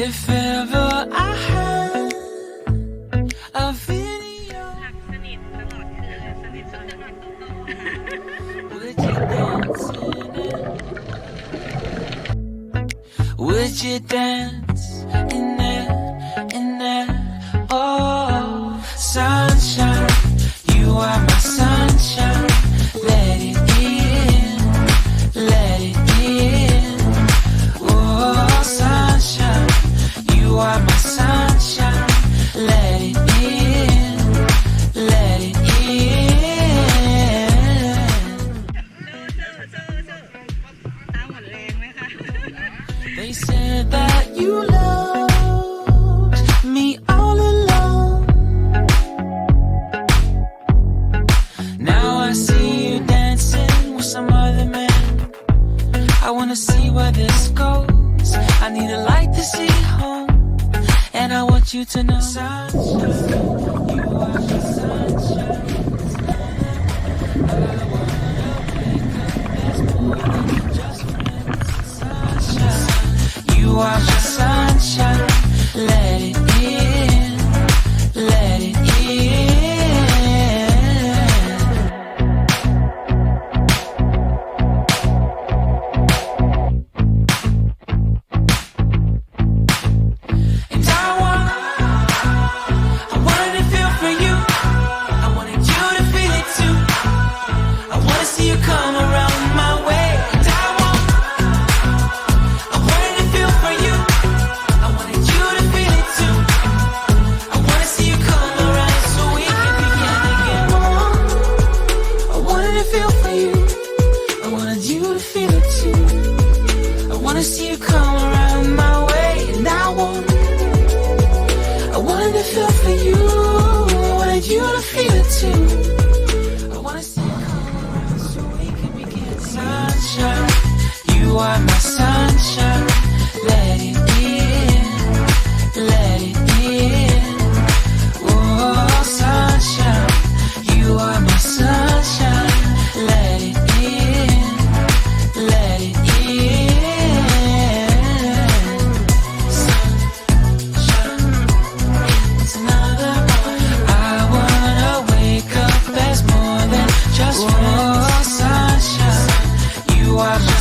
If ever I had a video, สนิทตลอดคือสนิทตลอด would you dance in it? Would you dance in it, in it? Oh, sunshine, you are my sunshine. Let it in, let it in. Oh, sunshine, you are my sunshine. Let it in, let it in. ตาหมดแรงไหมคะ They said that you loved me all along. Now I see you dancing with some other man. I wanna see where this goes. I need a light to see home, and I want you to know, sunshine, you are my sunshine. I wanna wake up, there's more than just friends. Sunshine, you are my sunshine. Let it in, let it in. And I wanted to feel for you. I wanted you to feel it too. I wanna see you come around my way. And I wanted to feel for you. I wanted you to feel it too. I wanna see you come around so we can begin again. I wanted to feel for you. I wanted you to feel it too. I wanna see you come around my way. And I wanted to feel for you. I wanted you to feel it too. I wanna see you come around so we can begin. Sunshine, you are my sunshine. Let it in, let it in. Oh, sunshine, you are my sunshine. Let it in, let it in. Sunshine, it's another morning. I wanna wake up as more than just friends. Oh, sunshine, you are my